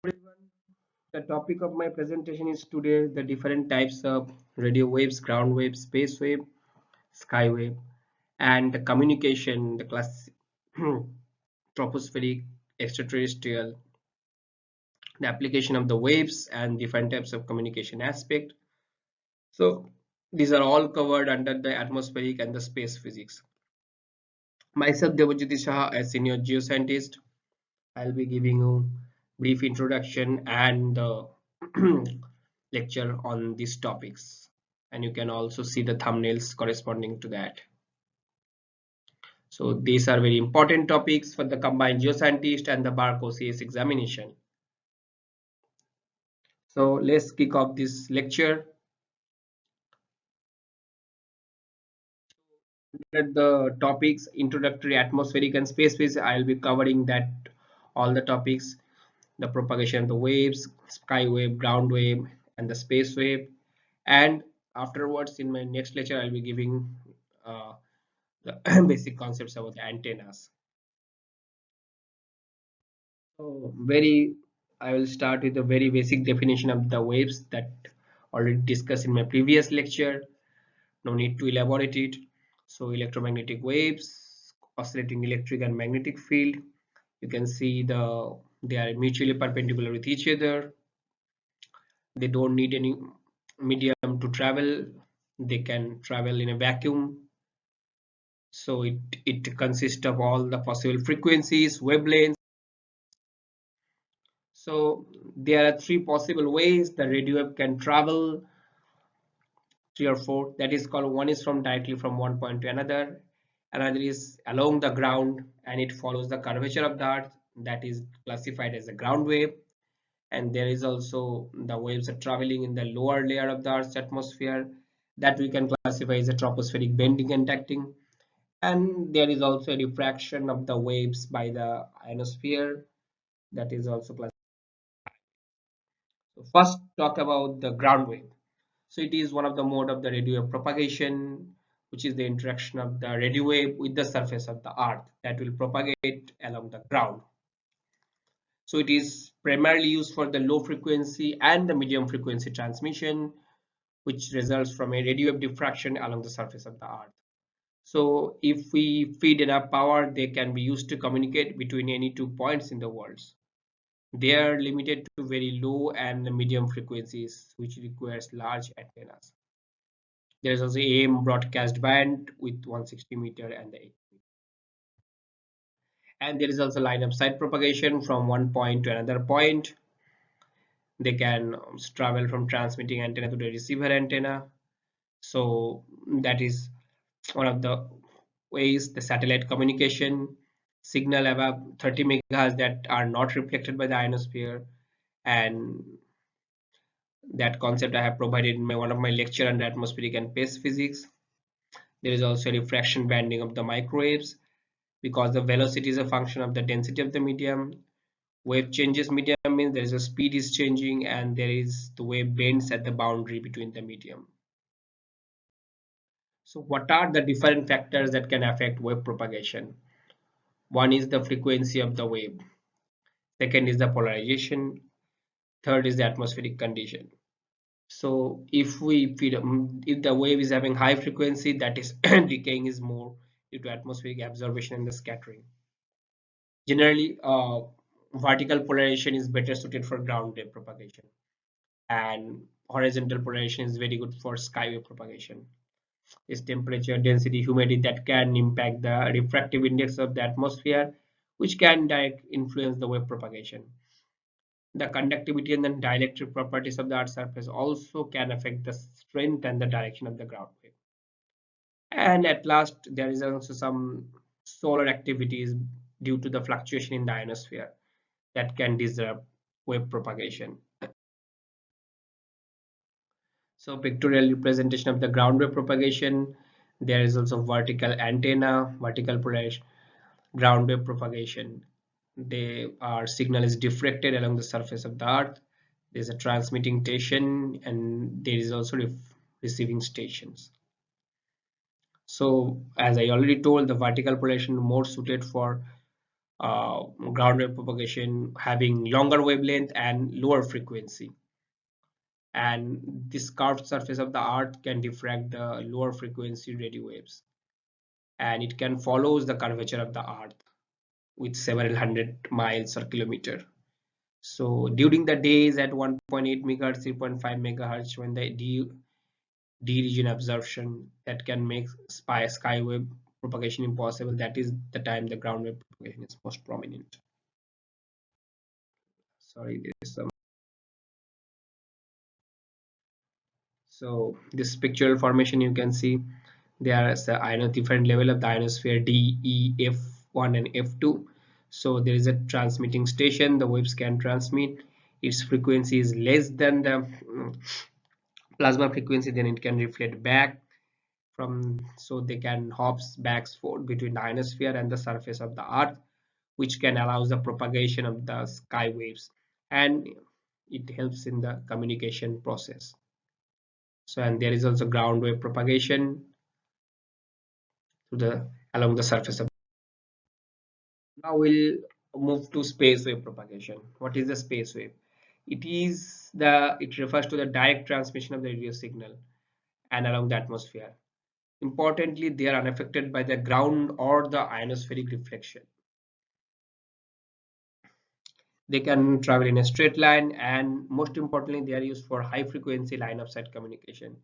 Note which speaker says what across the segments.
Speaker 1: Everyone. The topic of my presentation is today the different types of radio waves, ground wave, space wave, sky wave, and the communication, the class tropospheric, extraterrestrial, the application of the waves and different types of communication aspect. So these are all covered under the atmospheric and the space physics. Myself Debajyoti, as senior geoscientist, I'll be giving you brief introduction and lecture on these topics, and you can also see the thumbnails corresponding to that. So these are very important topics for the combined geoscientist and the Barc OCES examination. So let's kick off this lecture. The topics introductory atmospheric and space physics, I'll be covering that all the topics, the propagation of the waves, sky wave, ground wave, and the space wave. And afterwards, in my next lecture, I'll be giving the basic concepts about the antennas. So I will start with a very basic definition of the waves that already discussed in my previous lecture. No need to elaborate it. So electromagnetic waves, oscillating electric and magnetic field. You can see they are mutually perpendicular with each other. They don't need any medium to travel. They can travel in a vacuum. So it consists of all the possible frequencies, wavelengths. So there are three possible ways the radio wave can travel, three or four. That is called, one is from directly from one point to another is along the ground and it follows the curvature of the earth, that is classified as a ground wave. And there is also the waves are traveling in the lower layer of the earth's atmosphere, that we can classify as a tropospheric bending and tacking. And there is also a refraction of the waves by the ionosphere, that is also classified. So first talk about the ground wave. So it is one of the mode of the radio wave propagation, which is the interaction of the radio wave with the surface of the earth that will propagate along the ground. So it is primarily used for the low frequency and the medium frequency transmission, which results from a radio wave diffraction along the surface of the earth. So if we feed enough power, they can be used to communicate between any 2 points in the world. They are limited to very low and medium frequencies, which requires large antennas. There is also AM broadcast band with 160 meter and the 8 meter. And there is also line of sight propagation from one point to another point. They can travel from transmitting antenna to the receiver antenna. So that is one of the ways. The satellite communication signal above 30 megahertz that are not reflected by the ionosphere, and that concept I have provided in one of my lecture on atmospheric and space physics. There is also refraction banding of the microwaves, because the velocity is a function of the density of the medium. Wave changes medium means there is a speed is changing, and there is the wave bends at the boundary between the medium. So what are the different factors that can affect wave propagation? One is the frequency of the wave. Second is the polarization. Third is the atmospheric condition. So if if the wave is having high frequency, that is decaying is more due to atmospheric absorption and the scattering. Generally, vertical polarization is better suited for ground wave propagation, and horizontal polarization is very good for sky wave propagation. Is temperature, density, humidity that can impact the refractive index of the atmosphere, which can direct influence the wave propagation. The conductivity and the dielectric properties of the Earth's surface also can affect the strength and the direction of the ground wave. And at last, there is also some solar activities due to the fluctuation in the ionosphere that can disrupt wave propagation. So pictorial representation of the ground wave propagation. There is also vertical antenna, vertical polarization, ground wave propagation. Our signal is diffracted along the surface of the earth. There's a transmitting station and there is also receiving stations. So as I already told, the vertical polarization more suited for ground wave propagation having longer wavelength and lower frequency. And this curved surface of the earth can diffract the lower frequency radio waves, and it can follows the curvature of the earth with several hundred miles or kilometer. So during the days at 1.8 megahertz, 3.5 megahertz, when the D region absorption that can make sky wave propagation impossible, that is the time the ground wave propagation is most prominent. Sorry, there is some. So this pictorial formation, you can see there is a different level of the ionosphere D, E, F1 and F2. So there is a transmitting station, the waves can transmit. Its frequency is less than the plasma frequency, then it can reflect back from, so they can hops back forth between the ionosphere and the surface of the earth, which can allow the propagation of the sky waves, and it helps in the communication process. So, and there is also ground wave propagation to the along the surface of. Now we'll move to space wave propagation. What is the space wave? It refers to the direct transmission of the radio signal and along the atmosphere. Importantly, they are unaffected by the ground or the ionospheric reflection. They can travel in a straight line, and most importantly, they are used for high frequency line of sight communication,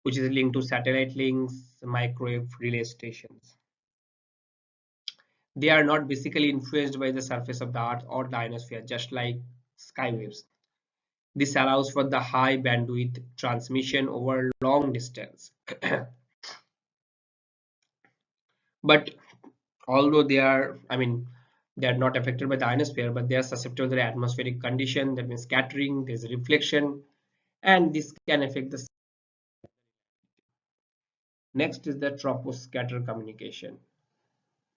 Speaker 1: which is linked to satellite links, microwave relay stations. They are not basically influenced by the surface of the earth or the ionosphere, just like sky waves. This allows for the high bandwidth transmission over long distance. But although they are not affected by the ionosphere, but they are susceptible to the atmospheric condition, that means scattering, there's a reflection, and this can affect the. Next is the troposcatter communication.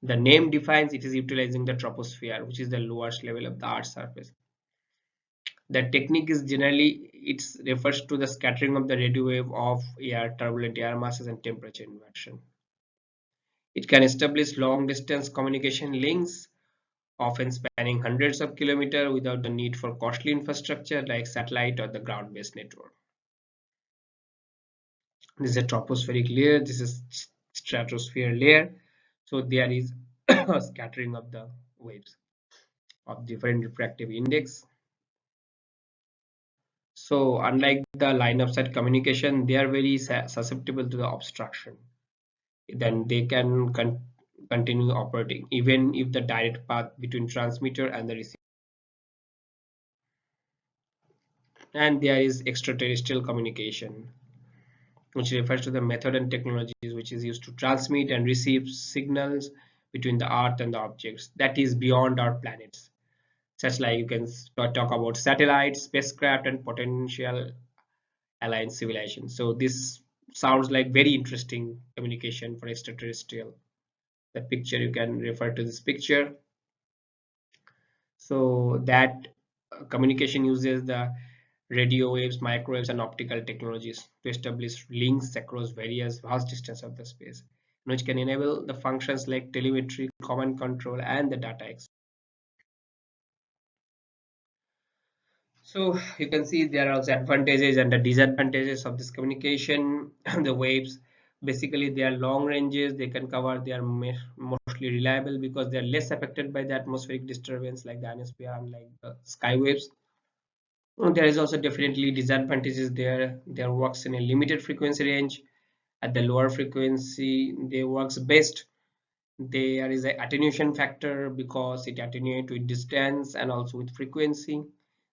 Speaker 1: The name defines it is utilizing the troposphere, which is the lowest level of the earth's surface. The technique is generally, it refers to the scattering of the radio wave of air, turbulent air masses and temperature inversion. It can establish long distance communication links, often spanning hundreds of kilometers without the need for costly infrastructure like satellite or the ground-based network. This is a tropospheric layer, this is stratosphere layer. So there is scattering of the waves of different refractive index. So unlike the line of sight communication, they are very susceptible to the obstruction. Then they can continue operating even if the direct path between transmitter and the receiver. And there is extraterrestrial communication, which refers to the method and technologies which is used to transmit and receive signals between the earth and the objects that is beyond our planets, such like you can talk about satellites, spacecraft and potential alien civilization. So this sounds like very interesting communication for extraterrestrial. The picture, you can refer to this picture. So that communication uses the radio waves, microwaves, and optical technologies to establish links across various vast distances of the space, which can enable the functions like telemetry, command control, and the data exchange. So you can see there are also advantages and the disadvantages of this communication. The waves, basically they are long ranges, they can cover, they are mostly reliable because they are less affected by the atmospheric disturbance like the ionosphere, unlike the sky waves. There is also definitely disadvantages there. There works in a limited frequency range. At the lower frequency, they works best. There is an attenuation factor because it attenuates with distance and also with frequency.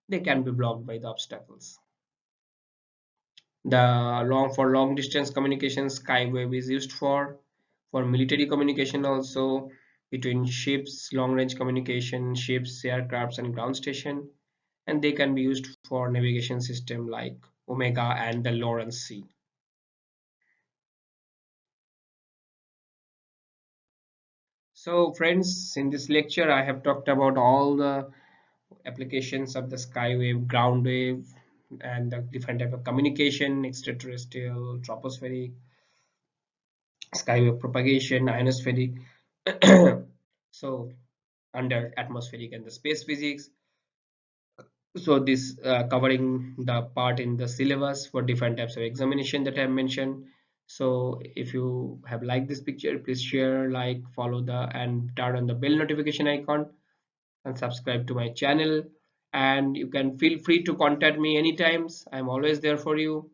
Speaker 1: They can be blocked by the obstacles. The long distance communication, skywave is used for military communication also, between ships, long range communication, ships, aircrafts, and ground station, and they can be used for navigation system like Omega and the Lawrence Sea. So friends, in this lecture I have talked about all the applications of the skywave, ground wave, and the different type of communication, extraterrestrial, tropospheric, skywave propagation, ionospheric. So under atmospheric and the space physics. So this covering the part in the syllabus for different types of examination that I have mentioned. So if you have liked this picture, please share, like, follow the and turn on the bell notification icon and subscribe to my channel. And you can feel free to contact me anytime. I'm always there for you.